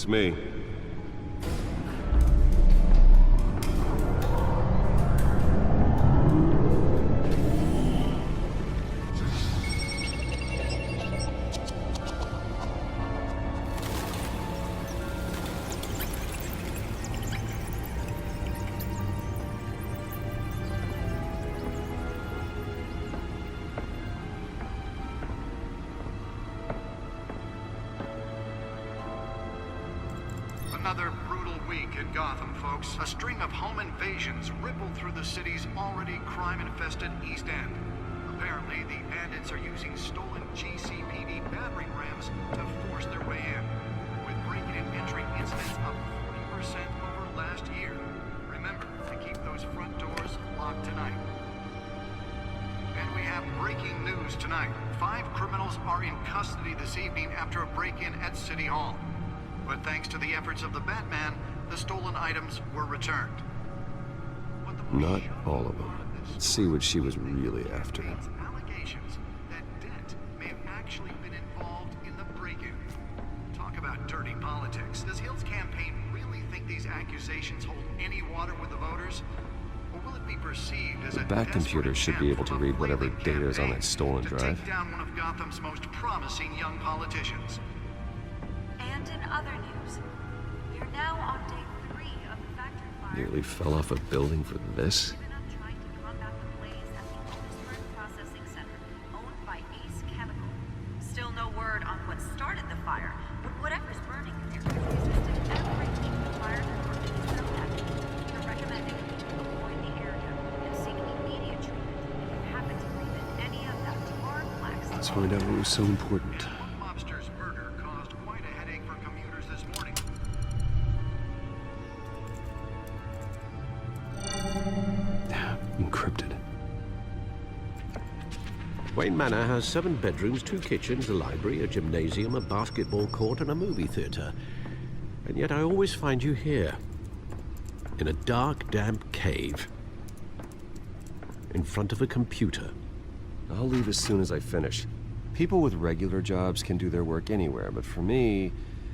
Beats me. Another brutal week in Gotham, folks. A string of home invasions rippled through the city's already crime-infested East End. Apparently, the bandits are using stolen GCPD battering rams to force their way in, with breaking and entering incidents up 40% over last year. Remember to keep those front doors locked tonight. And we have breaking news tonight. 5 criminals are in custody this evening after a break-in at City Hall. But thanks to the efforts of the Batman, the stolen items were returned. Not all of them. Let's see what she was really after. Allegations that Dent may have actually been involved in the break-in. Talk about dirty politics. Does Hill's campaign really think these accusations hold any water with the voters? Or will it be perceived as a Bat computer should be able to read whatever data is on that stolen drive. To take down one of Gotham's most promising young politicians? And in other news, we're now on day 3 of the factory fire. Nearly fell off a building for this. Given up trying to combat the blaze at the Otisburg Processing Center, owned by Ace Chemical. Still no word on what started the fire, but whatever's burning there has resisted everything the fire department has thrown at it. They're recommending people avoid the area and seek immediate treatment if you happen to breathe in any of that tar black stuff. Let's find out what was so important. One mobster's murder caused quite a headache for commuters this morning. Encrypted. Wayne Manor has 7 bedrooms, 2 kitchens, a library, a gymnasium, a basketball court, and a movie theater. And yet I always find you here, in a dark, damp cave, in front of a computer. I'll leave as soon as I finish. People with regular jobs can do their work anywhere, but for me,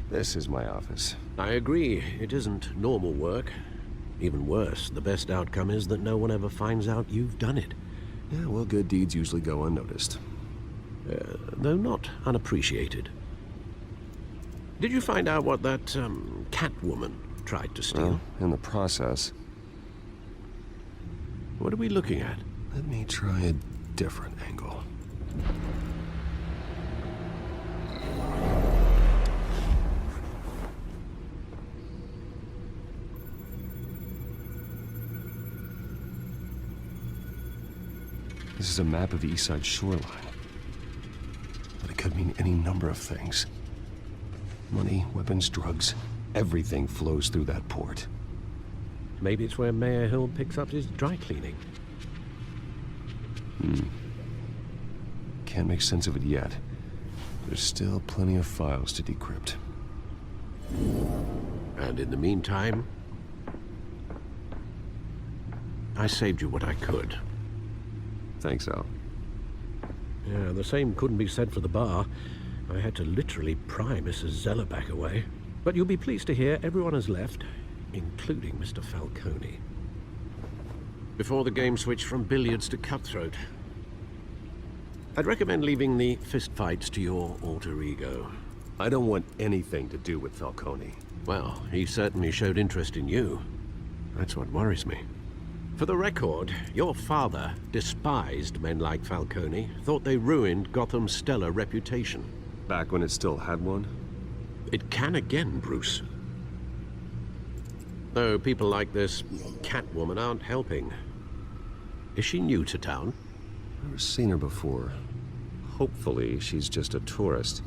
this is my office. I agree, it isn't normal work. Even worse, the best outcome is that no one ever finds out you've done it. Yeah, well, good deeds usually go unnoticed. Though not unappreciated. Did you find out what that, Catwoman tried to steal? Well, in the process. What are we looking at? Let me try a different angle. This is a map of the East Side shoreline. But it could mean any number of things. Money, weapons, drugs, everything flows through that port. Maybe it's where Mayor Hill picks up his dry cleaning. Can't make sense of it yet. There's still plenty of files to decrypt. And in the meantime, I saved you what I could. Thanks, Al. Yeah, the same couldn't be said for the bar. I had to literally pry Mrs. Zeller back away. But you'll be pleased to hear everyone has left, including Mr. Falcone. Before the game switched from billiards to cutthroat. I'd recommend leaving the fistfights to your alter ego. I don't want anything to do with Falcone. Well, he certainly showed interest in you. That's what worries me. For the record, your father despised men like Falcone, thought they ruined Gotham's stellar reputation. Back when it still had one? It can again, Bruce. Though people like this Catwoman aren't helping. Is she new to town? Never seen her before. Hopefully, she's just a tourist.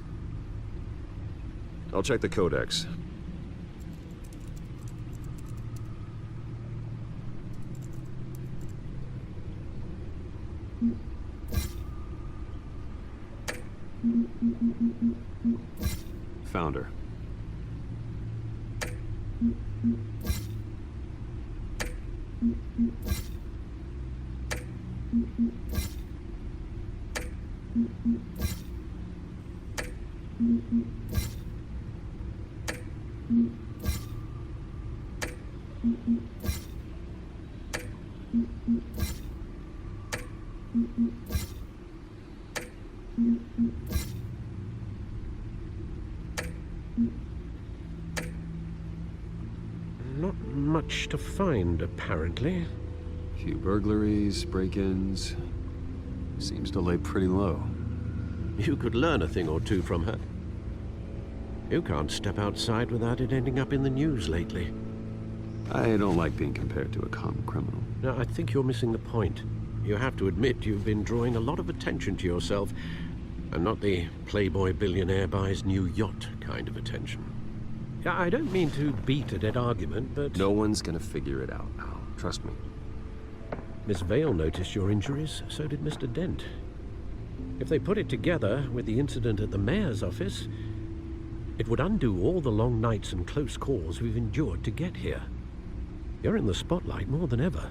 I'll check the codex. Found her. Not much to find, apparently. Few burglaries, break-ins. Seems to lay pretty low. You could learn a thing or two from her. You can't step outside without it ending up in the news lately. I don't like being compared to a common criminal. No, I think you're missing the point. You have to admit you've been drawing a lot of attention to yourself, and not the playboy billionaire buys new yacht kind of attention. I don't mean to beat a dead argument, but... No one's gonna figure it out, Al. Trust me. Miss Vale noticed your injuries, so did Mr. Dent. If they put it together with the incident at the mayor's office, it would undo all the long nights and close calls we've endured to get here. You're in the spotlight more than ever.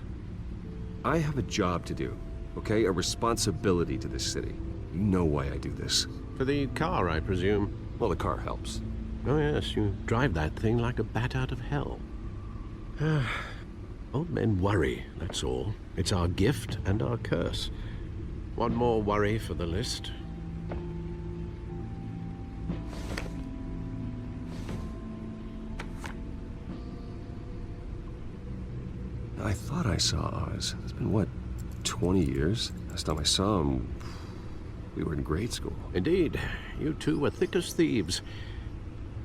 I have a job to do, okay? A responsibility to this city. You know why I do this. For the car, I presume. Well, the car helps. Oh yes, you drive that thing like a bat out of hell. Old men worry, that's all. It's our gift and our curse. One more worry for the list. I thought I saw Oz. It's been, what, 20 years? Last time I saw him, we were in grade school. Indeed, you two were thick as thieves.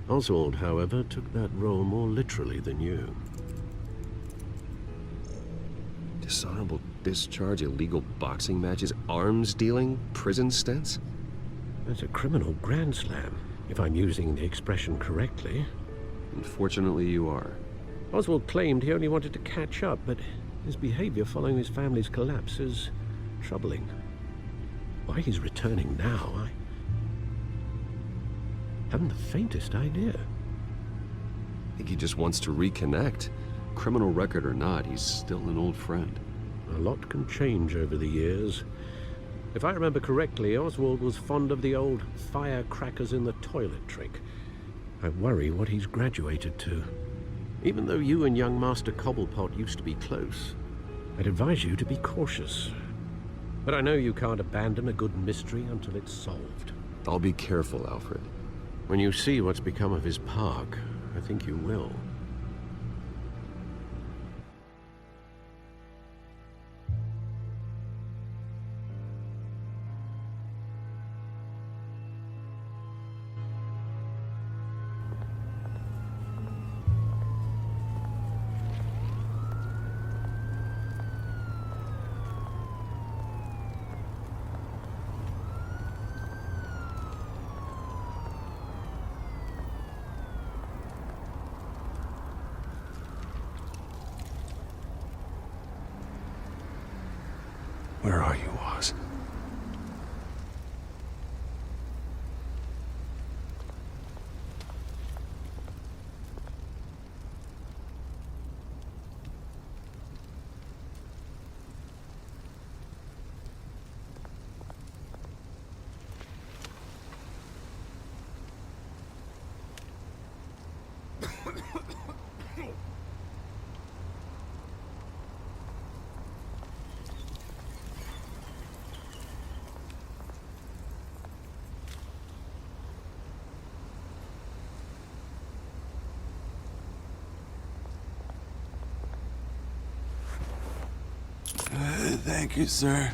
Oswald, however, took that role more literally than you. Dishonorable discharge, illegal boxing matches, arms dealing, prison stints? That's a criminal grand slam, if I'm using the expression correctly. Unfortunately, you are. Oswald claimed he only wanted to catch up, but his behavior following his family's collapse is troubling. Why he's returning now, I haven't the faintest idea. I think he just wants to reconnect. Criminal record or not, he's still an old friend. A lot can change over the years. If I remember correctly, Oswald was fond of the old firecrackers in the toilet trick. I worry what he's graduated to. Even though you and young Master Cobblepot used to be close, I'd advise you to be cautious. But I know you can't abandon a good mystery until it's solved. I'll be careful, Alfred. When you see what's become of his park, I think you will. Where are you, Oz? Thank you, sir.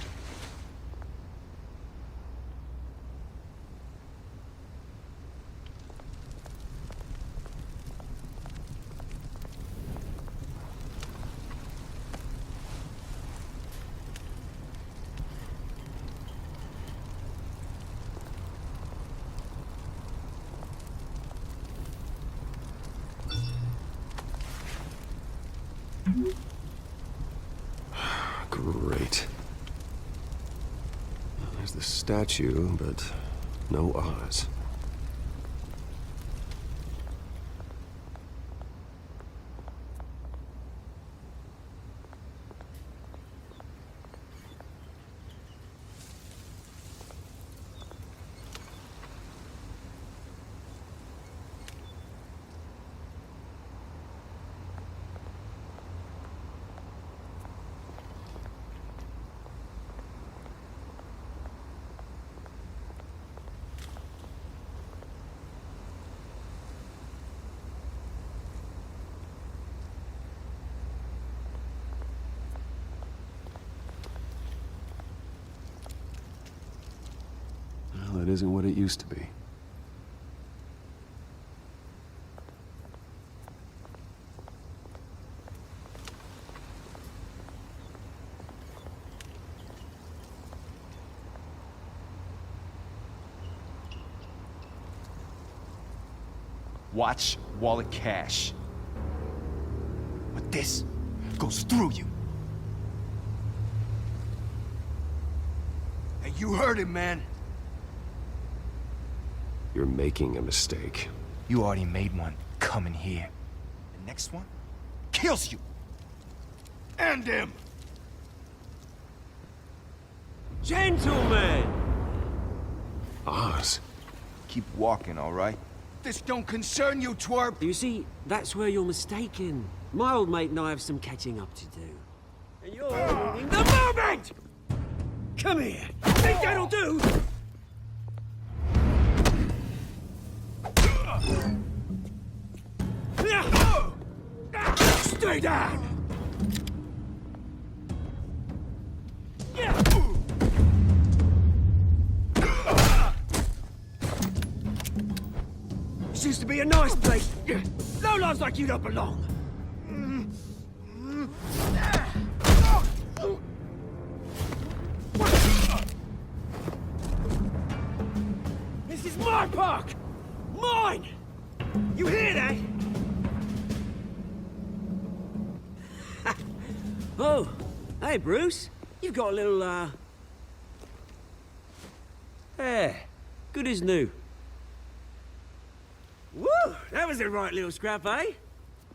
Great. Well, there's the statue, but no Oz. Well, it isn't what it used to be. Watch wallet cash. But this goes through you. Hey, you heard him, man. You're making a mistake. You already made one coming here. The next one kills you. And him. Gentlemen! Oz. Keep walking, all right? This don't concern you, twerp. You see, that's where you're mistaken. My old mate and I have some catching up to do. And you're ruining the moment! Come here! Think that'll do? Stay down! This used to be a nice place. No lives like you don't belong. This is my park! Mine! You hear that? Oh, hey, Bruce. You've got a little, hair. Good as new. Woo! That was a right little scrap, eh?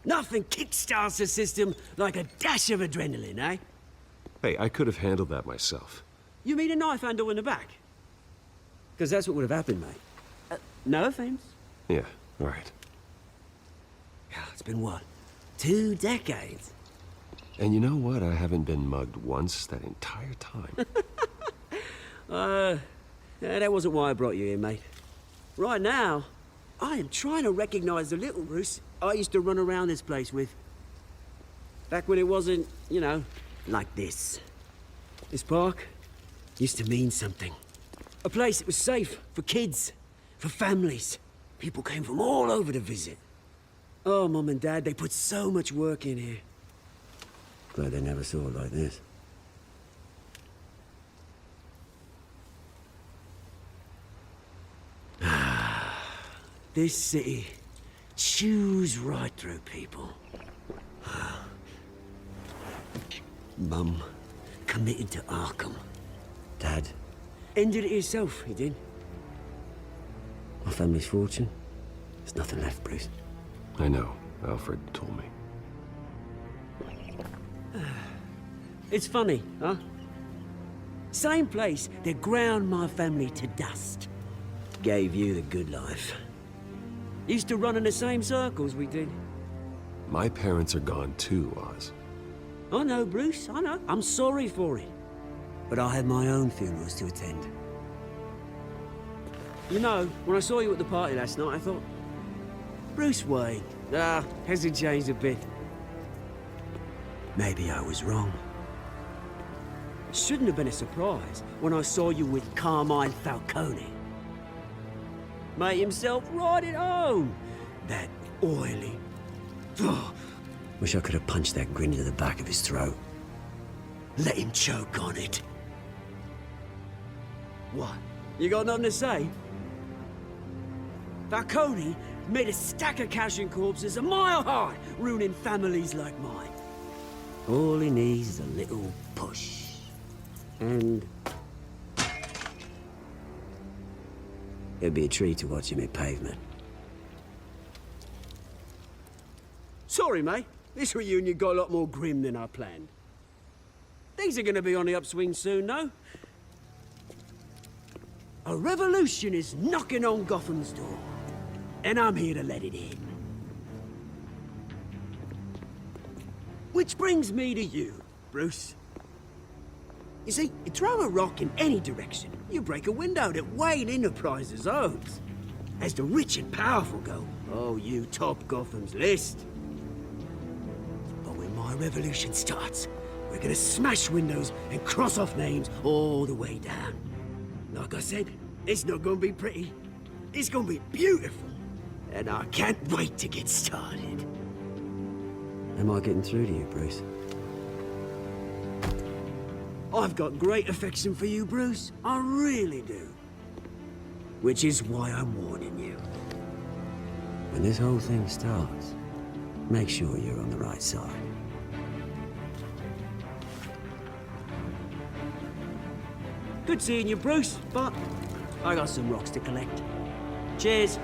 Nothing kickstarts the system like a dash of adrenaline, eh? Hey, I could have handled that myself. You mean a knife handle in the back? Because that's what would have happened, mate. No offense. Yeah, right. Yeah, it's been what? 2 decades? And you know what? I haven't been mugged once that entire time. Yeah, that wasn't why I brought you here, mate. Right now, I am trying to recognize the little Bruce I used to run around this place with. Back when it wasn't, you know, like this. This park used to mean something. A place that was safe for kids, for families. People came from all over to visit. Oh, Mum and Dad, they put so much work in here. Glad they never saw it like this. This city chews right through people. Mum committed to Arkham. Dad ended it himself, he did. My family's fortune, there's nothing left, Bruce. I know. Alfred told me. It's funny, huh? Same place that ground my family to dust. Gave you the good life. Used to run in the same circles we did. My parents are gone too, Oz. I know, Bruce, I know. I'm sorry for it. But I had my own funerals to attend. You know, when I saw you at the party last night, I thought... Bruce Wayne. Hasn't changed a bit. Maybe I was wrong. Shouldn't have been a surprise when I saw you with Carmine Falcone. Made himself right at home. That oily... Wish I could have punched that grin into the back of his throat. Let him choke on it. What? You got nothing to say? Falcone made a stack of cash and corpses a mile high, ruining families like mine. All he needs is a little push. And... it'd be a treat to watch him hit pavement. Sorry, mate. This reunion got a lot more grim than I planned. Things are gonna be on the upswing soon, no? A revolution is knocking on Gotham's door. And I'm here to let it in. Which brings me to you, Bruce. You see, you throw a rock in any direction, you break a window that Wayne Enterprises owns. As the rich and powerful go, oh, you top Gotham's list. But when my revolution starts, we're gonna smash windows and cross off names all the way down. Like I said, It's not gonna be pretty. It's gonna be beautiful. And I can't wait to get started. Am I getting through to you, Bruce? I've got great affection for you, Bruce. I really do. Which is why I'm warning you. When this whole thing starts, make sure you're on the right side. Good seeing you, Bruce, but I got some rocks to collect. Cheers.